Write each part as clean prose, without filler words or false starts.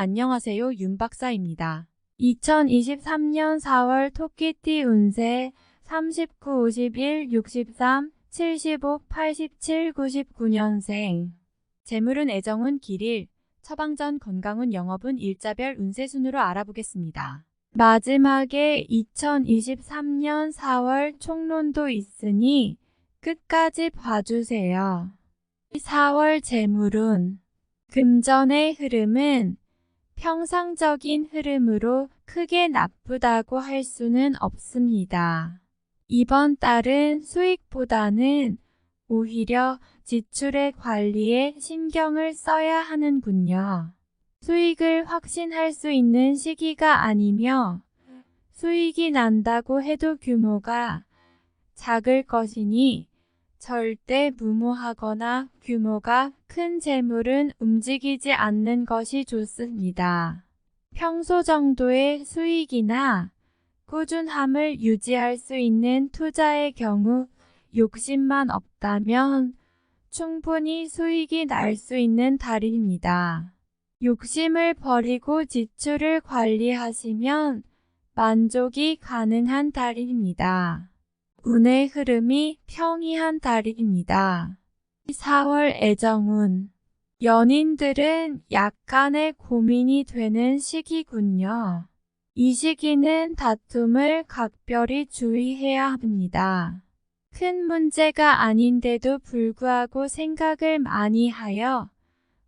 안녕하세요. 윤 박사입니다. 2023년 4월 토끼띠 운세 39, 51, 63, 75, 87, 99년생. 재물운 애정운 길일, 처방전 건강운 영업운 일자별 운세 순으로 알아보겠습니다. 마지막에 2023년 4월 총론도 있으니 끝까지 봐주세요. 4월 재물운 금전의 흐름은 평상적인 흐름으로 크게 나쁘다고 할 수는 없습니다. 이번 달은 수익보다는 오히려 지출의 관리에 신경을 써야 하는군요. 수익을 확신할 수 있는 시기가 아니며 수익이 난다고 해도 규모가 작을 것이니 절대 무모하거나 규모가 큰 재물은 움직이지 않는 것이 좋습니다. 평소 정도의 수익이나 꾸준함을 유지할 수 있는 투자의 경우 욕심만 없다면 충분히 수익이 날 수 있는 달입니다. 욕심을 버리고 지출을 관리하시면 만족이 가능한 달입니다. 운의 흐름이 평이한 달입니다. 4월 애정운 연인들은 약간의 고민이 되는 시기군요. 이 시기는 다툼을 각별히 주의해야 합니다. 큰 문제가 아닌데도 불구하고 생각을 많이 하여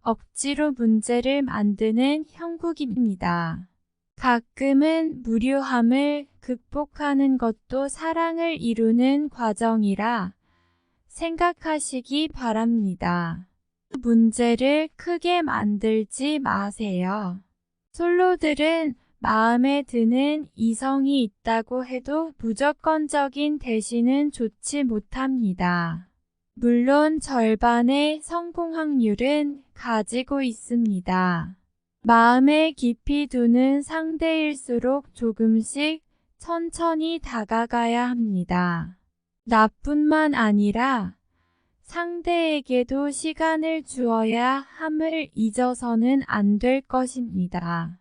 억지로 문제를 만드는 형국입니다. 가끔은 무료함을 극복하는 것도 사랑을 이루는 과정이라 생각하시기 바랍니다. 문제를 크게 만들지 마세요. 솔로들은 마음에 드는 이성이 있다고 해도 무조건적인 대시는 좋지 못합니다. 물론 절반의 성공 확률은 가지고 있습니다. 마음에 깊이 두는 상대일수록 조금씩 천천히 다가가야 합니다. 나뿐만 아니라 상대에게도 시간을 주어야 함을 잊어서는 안 될 것입니다.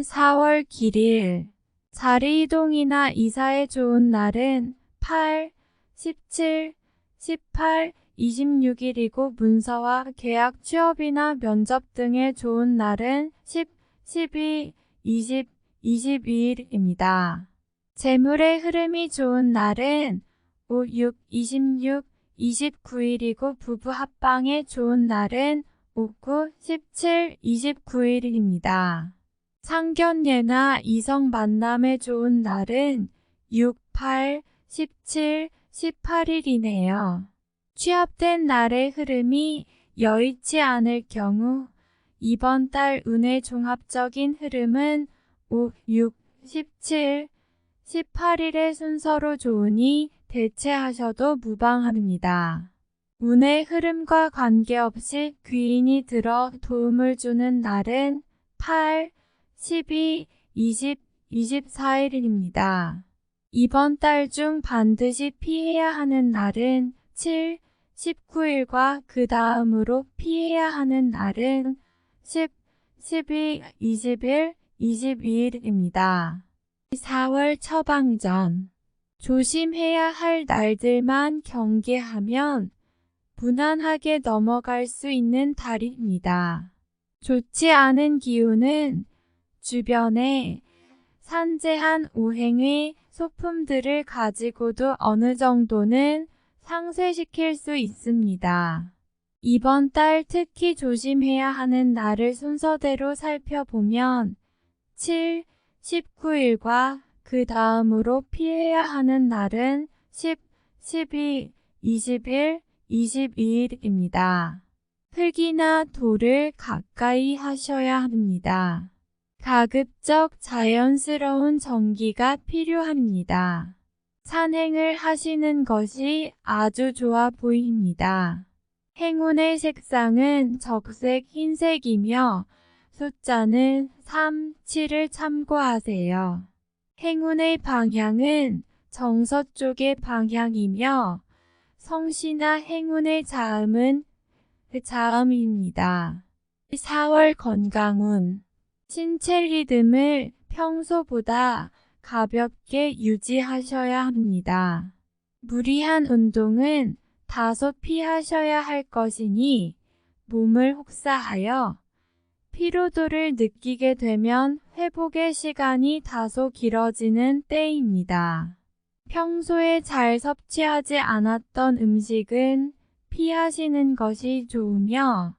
4월 길일 자리이동이나 이사에 좋은 날은 8, 17, 18, 26일이고 문서와 계약 취업이나 면접 등의 좋은 날은 10, 12, 20, 22일입니다. 재물의 흐름이 좋은 날은 5, 6, 26, 29일이고 부부 합방에 좋은 날은 5, 9, 17, 29일입니다. 상견례나 이성 만남에 좋은 날은 6, 8, 17, 18일이네요. 취합된 날의 흐름이 여의치 않을 경우 이번 달 운의 종합적인 흐름은 5, 6, 17, 18일의 순서로 좋으니 대체하셔도 무방합니다. 운의 흐름과 관계없이 귀인이 들어 도움을 주는 날은 8, 12, 20, 24일입니다. 이번 달 중 반드시 피해야 하는 날은 7, 19일과 그 다음으로 피해야 하는 날은 10, 12, 20일, 22일입니다. 4월 처방전 조심해야 할 날들만 경계하면 무난하게 넘어갈 수 있는 달입니다. 좋지 않은 기운은 주변에 산재한 오행의 소품들을 가지고도 어느 정도는 상쇄시킬 수 있습니다. 이번 달 특히 조심해야 하는 날을 순서대로 살펴보면 7, 19일과 그 다음으로 피해야 하는 날은 10, 12, 20일, 22일입니다. 흙이나 돌을 가까이 하셔야 합니다. 가급적 자연스러운 전기가 필요합니다. 산행을 하시는 것이 아주 좋아 보입니다. 행운의 색상은 적색 흰색이며 숫자는 3, 7을 참고하세요. 행운의 방향은 정서쪽의 방향이며 성씨나 행운의 자음은 자음입니다. 4월 건강운 신체 리듬을 평소보다 가볍게 유지하셔야 합니다. 무리한 운동은 다소 피하셔야 할 것이니 몸을 혹사하여 피로도를 느끼게 되면 회복의 시간이 다소 길어지는 때입니다. 평소에 잘 섭취하지 않았던 음식은 피하시는 것이 좋으며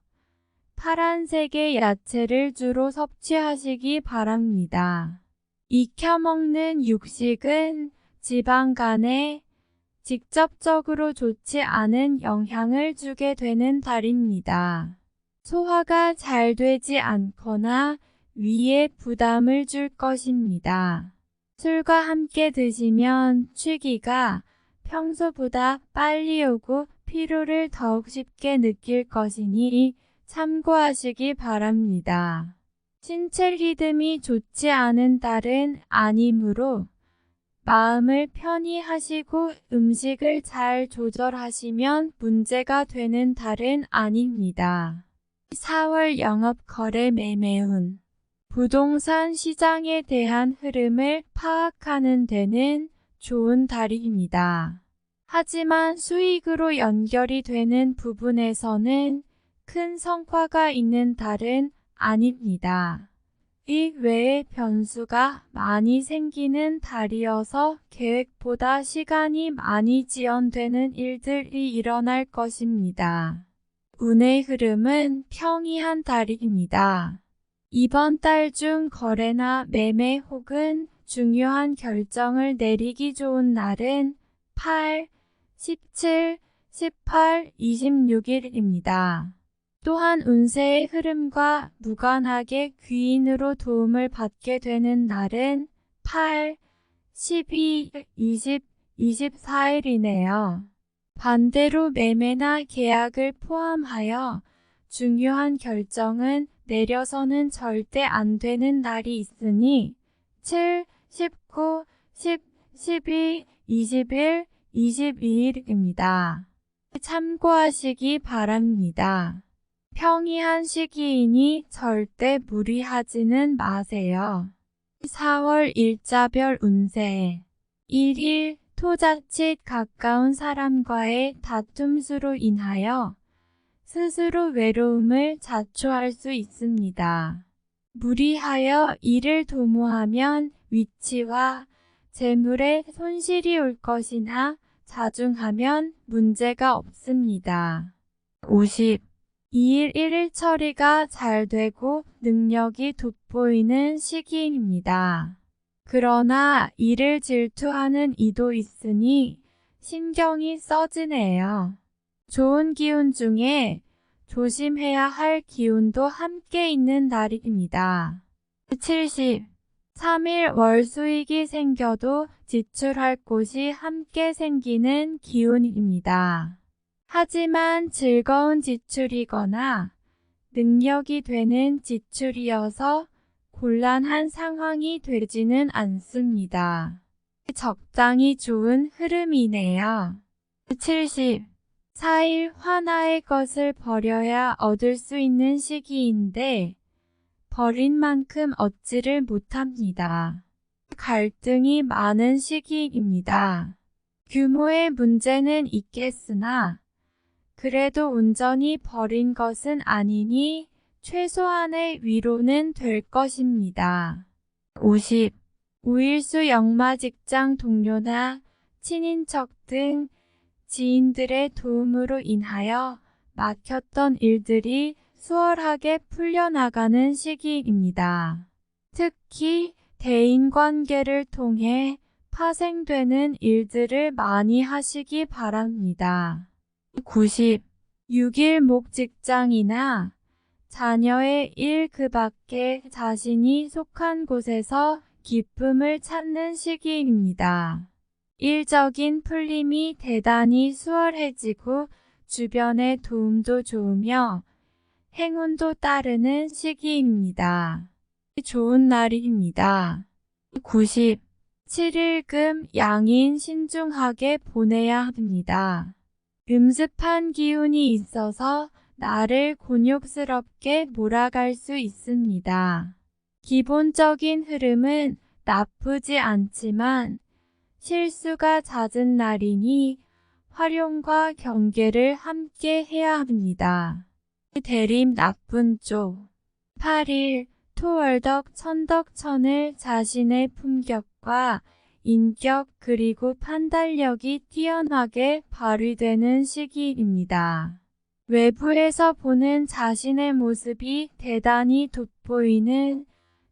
파란색의 야채를 주로 섭취하시기 바랍니다. 익혀 먹는 육식은 지방간에 직접적으로 좋지 않은 영향을 주게 되는 달입니다. 소화가 잘 되지 않거나 위에 부담을 줄 것입니다. 술과 함께 드시면 취기가 평소보다 빨리 오고 피로를 더욱 쉽게 느낄 것이니 참고하시기 바랍니다. 신체 리듬이 좋지 않은 달은 아니므로 마음을 편히 하시고 음식을 잘 조절하시면 문제가 되는 달은 아닙니다. 4월 영업 거래 매매운 부동산 시장에 대한 흐름을 파악하는 데는 좋은 달입니다. 하지만 수익으로 연결이 되는 부분에서는 큰 성과가 있는 달은 아닙니다. 이 외에 변수가 많이 생기는 달이어서 계획보다 시간이 많이 지연되는 일들이 일어날 것입니다. 운의 흐름은 평이한 달입니다. 이번 달 중 거래나 매매 혹은 중요한 결정을 내리기 좋은 날은 8, 17, 18, 26일입니다. 또한 운세의 흐름과 무관하게 귀인으로 도움을 받게 되는 날은 8, 12, 20, 24일이네요. 반대로 매매나 계약을 포함하여 중요한 결정은 내려서는 절대 안 되는 날이 있으니 7, 19, 10, 12, 21, 22일입니다. 참고하시기 바랍니다. 평이한 시기이니 절대 무리하지는 마세요. 4월 일자별 운세 1일 토자칫 가까운 사람과의 다툼수로 인하여 스스로 외로움을 자초할 수 있습니다. 무리하여 일을 도모하면 위치와 재물에 손실이 올 것이나 자중하면 문제가 없습니다. 50. 2일 1일 처리가 잘 되고 능력이 돋보이는 시기입니다. 그러나 일을 질투하는 이도 있으니 신경이 써지네요. 좋은 기운 중에 조심해야 할 기운도 함께 있는 날입니다. 70. 3일 월 수익이 생겨도 지출할 곳이 함께 생기는 기운입니다. 하지만 즐거운 지출이거나 능력이 되는 지출이어서 곤란한 상황이 되지는 않습니다. 적당히 좋은 흐름이네요. 70. 4일 화나의 것을 버려야 얻을 수 있는 시기인데 버린 만큼 얻지를 못합니다. 갈등이 많은 시기입니다. 규모의 문제는 있겠으나 그래도 온전히 버린 것은 아니니 최소한의 위로는 될 것입니다. 50. 우일수 역마 직장 동료나 친인척 등 지인들의 도움으로 인하여 막혔던 일들이 수월하게 풀려나가는 시기입니다. 특히 대인관계를 통해 파생되는 일들을 많이 하시기 바랍니다. 90. 6일 목 직장이나 자녀의 일 그 밖에 자신이 속한 곳에서 기쁨을 찾는 시기입니다. 일적인 풀림이 대단히 수월해지고 주변의 도움도 좋으며 행운도 따르는 시기입니다. 좋은 날입니다. 90. 7일금 양인 신중하게 보내야 합니다. 음습한 기운이 있어서 나를 곤욕스럽게 몰아갈 수 있습니다. 기본적인 흐름은 나쁘지 않지만 실수가 잦은 날이니 활용과 경계를 함께 해야 합니다. 대립 나쁜 쪽 8일 토월덕 천덕천을 자신의 품격과 인격 그리고 판단력이 뛰어나게 발휘되는 시기입니다. 외부에서 보는 자신의 모습이 대단히 돋보이는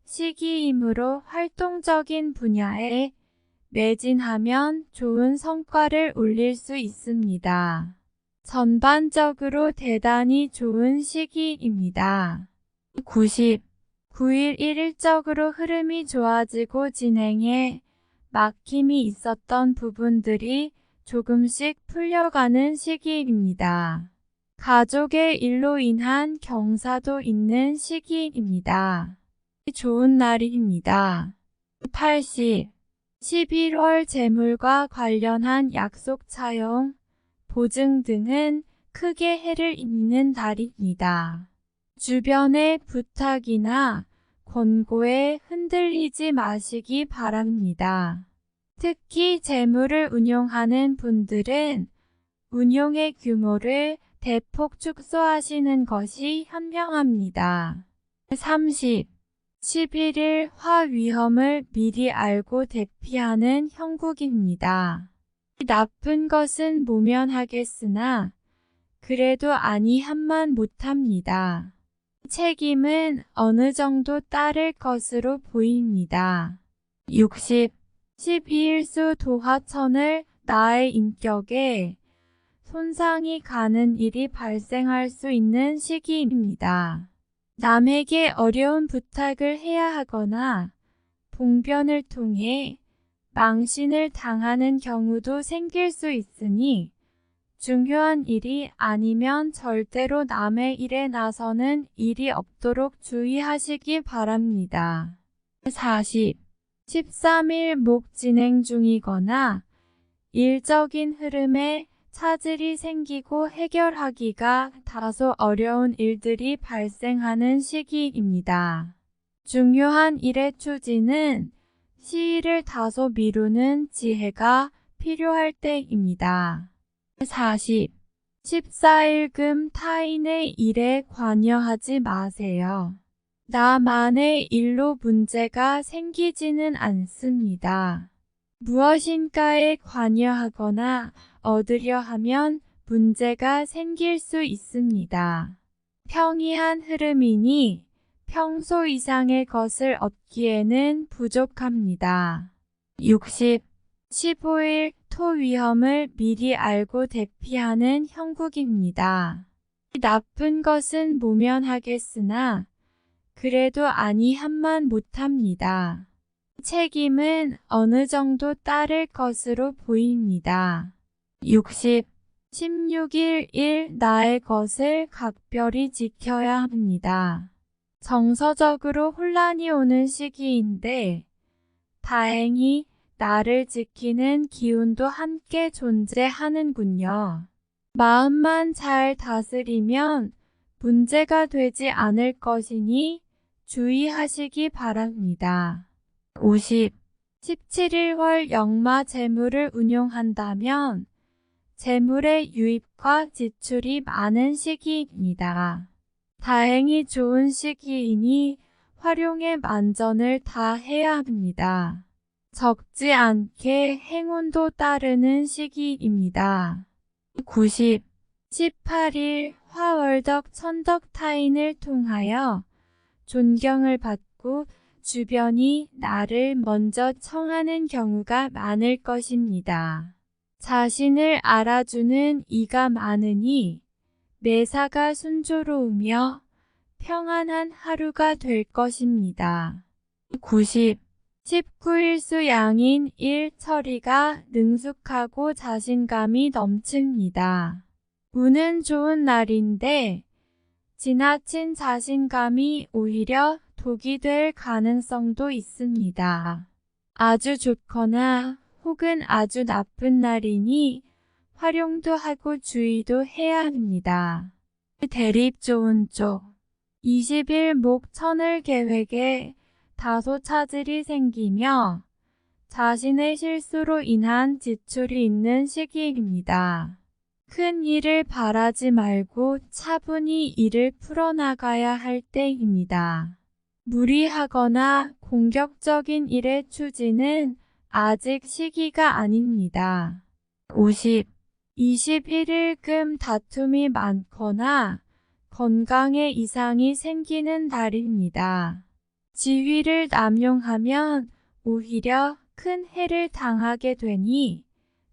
시기이므로 활동적인 분야에 매진하면 좋은 성과를 올릴 수 있습니다. 전반적으로 대단히 좋은 시기입니다. 9일 일적으로 흐름이 좋아지고 진행에 막힘이 있었던 부분들이 조금씩 풀려가는 시기입니다. 가족의 일로 인한 경사도 있는 시기입니다. 좋은 날입니다. 11월 재물과 관련한 약속 차용, 보증 등은 크게 해를 입는 달입니다. 주변의 부탁이나 권고에 흔들리지 마시기 바랍니다. 특히 재물을 운용하는 분들은 운용의 규모를 대폭 축소하시는 것이 현명합니다. 11일 화 위험을 미리 알고 대피하는 형국입니다. 나쁜 것은 모면하겠으나 그래도 아니함만 못합니다. 책임은 어느 정도 따를 것으로 보입니다. 12일수 도화천을 나의 인격에 손상이 가는 일이 발생할 수 있는 시기입니다. 남에게 어려운 부탁을 해야 하거나 봉변을 통해 망신을 당하는 경우도 생길 수 있으니 중요한 일이 아니면 절대로 남의 일에 나서는 일이 없도록 주의하시기 바랍니다. 13일 목 진행 중이거나 일적인 흐름에 차질이 생기고 해결하기가 다소 어려운 일들이 발생하는 시기입니다. 중요한 일의 추진은 시일을 다소 미루는 지혜가 필요할 때입니다. 14일금 타인의 일에 관여하지 마세요. 나만의 일로 문제가 생기지는 않습니다. 무엇인가에 관여하거나 얻으려 하면 문제가 생길 수 있습니다. 평이한 흐름이니 평소 이상의 것을 얻기에는 부족합니다. 15일 토 위험을 미리 알고 대피하는 형국입니다. 나쁜 것은 모면하겠으나 그래도 아니함만 못합니다. 책임은 어느 정도 따를 것으로 보입니다. 16일 나의 것을 각별히 지켜야 합니다. 정서적으로 혼란이 오는 시기인데 다행히 나를 지키는 기운도 함께 존재하는군요. 마음만 잘 다스리면 문제가 되지 않을 것이니 주의하시기 바랍니다. 17일 월 역마 재물을 운용한다면 재물의 유입과 지출이 많은 시기입니다. 다행히 좋은 시기이니 활용에 만전을 다해야 합니다. 적지 않게 행운도 따르는 시기입니다. 18일 화월덕 천덕타인을 통하여 존경을 받고 주변이 나를 먼저 청하는 경우가 많을 것입니다. 자신을 알아주는 이가 많으니 매사가 순조로우며 평안한 하루가 될 것입니다. 19일수 양인 일처리가 능숙하고 자신감이 넘칩니다. 운은 좋은 날인데 지나친 자신감이 오히려 독이 될 가능성도 있습니다. 아주 좋거나 혹은 아주 나쁜 날이니 활용도 하고 주의도 해야 합니다. 대립 좋은 쪽 20일 목 천을 계획에 다소 차질이 생기며 자신의 실수로 인한 지출이 있는 시기입니다. 큰 일을 바라지 말고 차분히 일을 풀어나가야 할 때입니다. 무리하거나 공격적인 일의 추진은 아직 시기가 아닙니다. 21일금 다툼이 많거나 건강에 이상이 생기는 달입니다. 지위를 남용하면 오히려 큰 해를 당하게 되니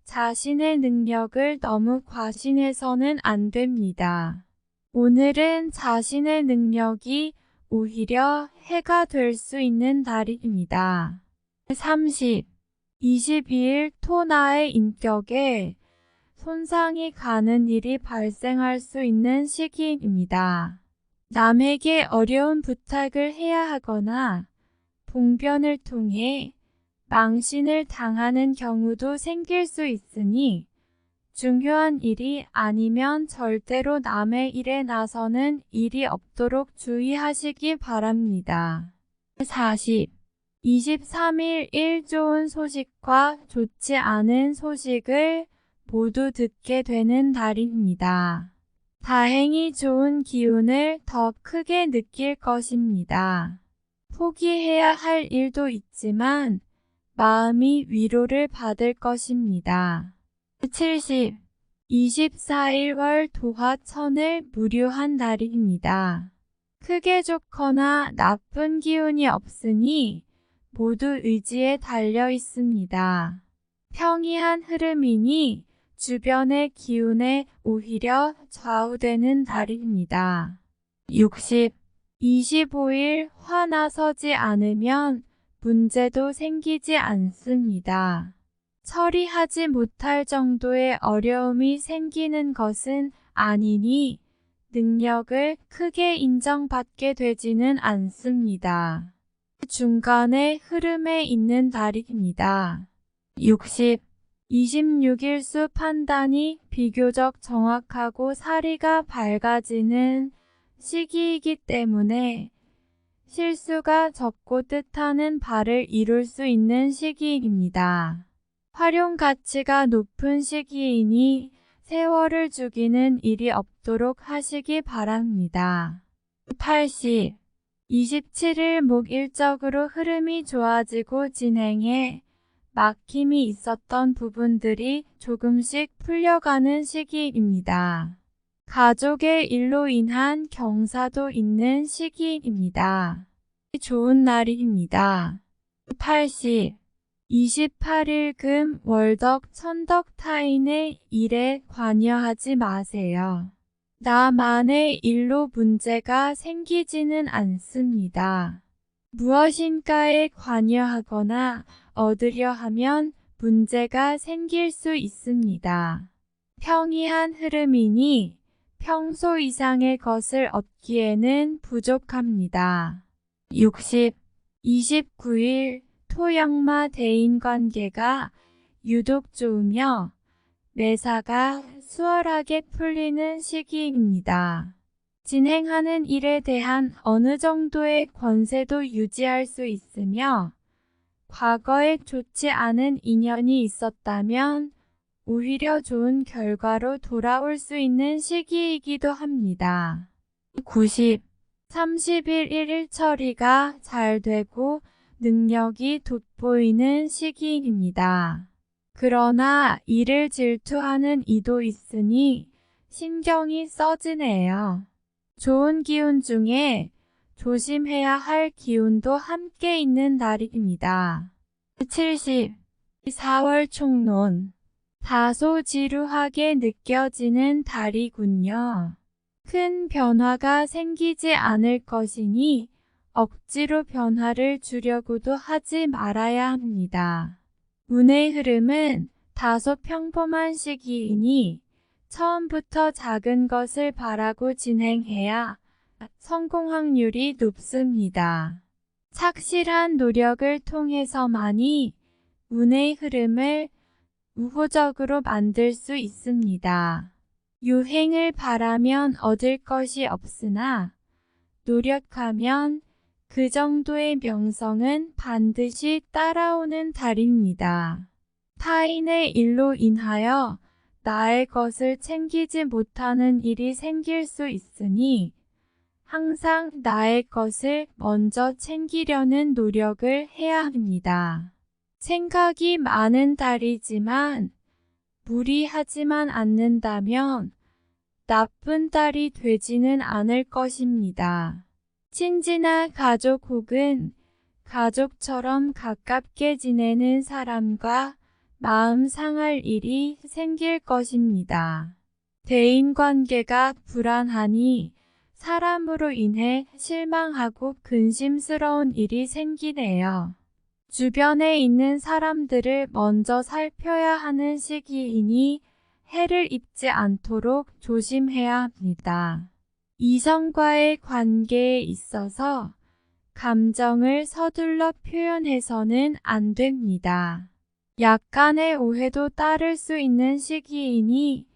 자신의 능력을 너무 과신해서는 안 됩니다. 오늘은 자신의 능력이 오히려 해가 될 수 있는 달입니다. 22일 토나의 인격에 손상이 가는 일이 발생할 수 있는 시기입니다. 남에게 어려운 부탁을 해야 하거나 봉변을 통해 망신을 당하는 경우도 생길 수 있으니 중요한 일이 아니면 절대로 남의 일에 나서는 일이 없도록 주의하시기 바랍니다. 23일 일 좋은 소식과 좋지 않은 소식을 모두 듣게 되는 달입니다. 다행히 좋은 기운을 더 크게 느낄 것입니다. 포기해야 할 일도 있지만 마음이 위로를 받을 것입니다. 24일 월 도화천을 무료한 달입니다. 크게 좋거나 나쁜 기운이 없으니 모두 의지에 달려 있습니다. 평이한 흐름이니 주변의 기운에 오히려 좌우되는 달입니다. 25일 화나서지 않으면 문제도 생기지 않습니다. 처리하지 못할 정도의 어려움이 생기는 것은 아니니 능력을 크게 인정받게 되지는 않습니다. 중간의 흐름에 있는 달입니다. 26일 수 판단이 비교적 정확하고 사리가 밝아지는 시기이기 때문에 실수가 적고 뜻하는 바를 이룰 수 있는 시기입니다. 활용 가치가 높은 시기이니 세월을 죽이는 일이 없도록 하시기 바랍니다. 27일 목일적으로 흐름이 좋아지고 진행에 막힘이 있었던 부분들이 조금씩 풀려가는 시기입니다. 가족의 일로 인한 경사도 있는 시기입니다. 좋은 날입니다. 28일 금 월덕 천덕 타인의 일에 관여하지 마세요. 나만의 일로 문제가 생기지는 않습니다. 무엇인가에 관여하거나 얻으려 하면 문제가 생길 수 있습니다. 평이한 흐름이니 평소 이상의 것을 얻기에는 부족합니다. 29일 토양마 대인관계가 유독 좋으며 매사가 수월하게 풀리는 시기입니다. 진행하는 일에 대한 어느 정도의 권세도 유지할 수 있으며 과거에 좋지 않은 인연이 있었다면 오히려 좋은 결과로 돌아올 수 있는 시기이기도 합니다. 30일 일일 처리가 잘 되고 능력이 돋보이는 시기입니다. 그러나 일을 질투하는 이도 있으니 신경이 써지네요. 좋은 기운 중에 조심해야 할 기운도 함께 있는 달입니다. 4월 총론 다소 지루하게 느껴지는 달이군요. 큰 변화가 생기지 않을 것이니 억지로 변화를 주려고도 하지 말아야 합니다. 운의 흐름은 다소 평범한 시기이니 처음부터 작은 것을 바라고 진행해야 성공 확률이 높습니다. 착실한 노력을 통해서만이 운의 흐름을 우호적으로 만들 수 있습니다. 유행을 바라면 얻을 것이 없으나 노력하면 그 정도의 명성은 반드시 따라오는 달입니다. 타인의 일로 인하여 나의 것을 챙기지 못하는 일이 생길 수 있으니 항상 나의 것을 먼저 챙기려는 노력을 해야 합니다. 생각이 많은 달이지만 무리하지만 않는다면 나쁜 달이 되지는 않을 것입니다. 친지나 가족 혹은 가족처럼 가깝게 지내는 사람과 마음 상할 일이 생길 것입니다. 대인관계가 불안하니 사람으로 인해 실망하고 근심스러운 일이 생기네요. 주변에 있는 사람들을 먼저 살펴야 하는 시기이니 해를 입지 않도록 조심해야 합니다. 이성과의 관계에 있어서 감정을 서둘러 표현해서는 안 됩니다. 약간의 오해도 따를 수 있는 시기이니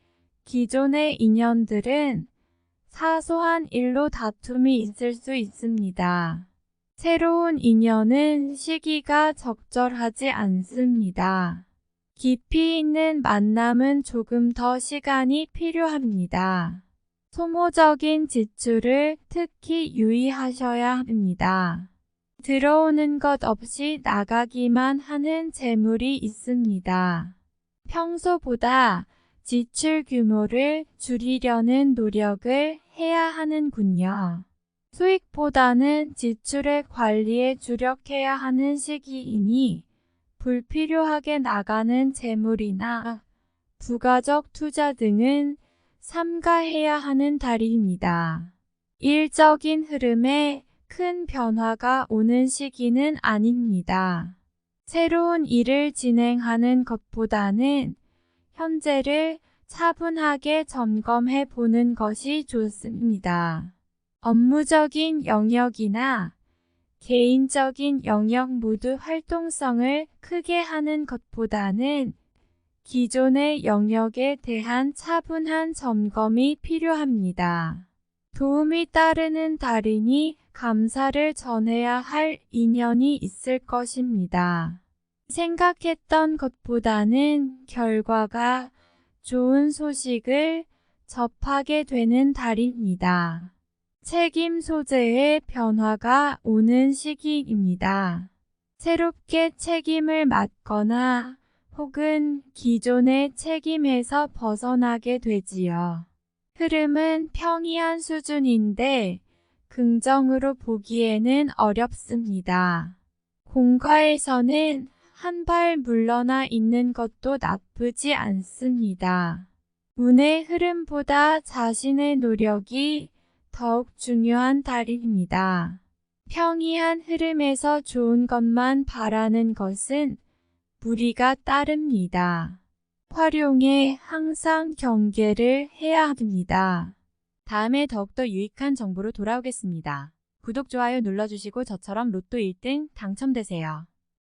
기존의 인연들은 사소한 일로 다툼이 있을 수 있습니다. 새로운 인연은 시기가 적절하지 않습니다. 깊이 있는 만남은 조금 더 시간이 필요합니다. 소모적인 지출을 특히 유의하셔야 합니다. 들어오는 것 없이 나가기만 하는 재물이 있습니다. 평소보다 지출 규모를 줄이려는 노력을 해야 하는군요. 수익보다는 지출의 관리에 주력해야 하는 시기이니 불필요하게 나가는 재물이나 부가적 투자 등은 삼가해야 하는 달입니다. 일적인 흐름에 큰 변화가 오는 시기는 아닙니다. 새로운 일을 진행하는 것보다는 현재를 차분하게 점검해 보는 것이 좋습니다. 업무적인 영역이나 개인적인 영역 모두 활동성을 크게 하는 것보다는 기존의 영역에 대한 차분한 점검이 필요합니다. 도움이 따르는 달이니 감사를 전해야 할 인연이 있을 것입니다. 생각했던 것보다는 결과가 좋은 소식을 접하게 되는 달입니다. 책임 소재의 변화가 오는 시기입니다. 새롭게 책임을 맡거나 혹은 기존의 책임에서 벗어나게 되지요. 흐름은 평이한 수준인데 긍정으로 보기에는 어렵습니다. 공과에서는 한 발 물러나 있는 것도 나쁘지 않습니다. 운의 흐름보다 자신의 노력이 더욱 중요한 달입니다. 평이한 흐름에서 좋은 것만 바라는 것은 무리가 따릅니다. 활용에 항상 경계를 해야 합니다. 다음에 더욱더 유익한 정보로 돌아오겠습니다. 구독, 좋아요 눌러주시고 저처럼 로또 1등 당첨되세요.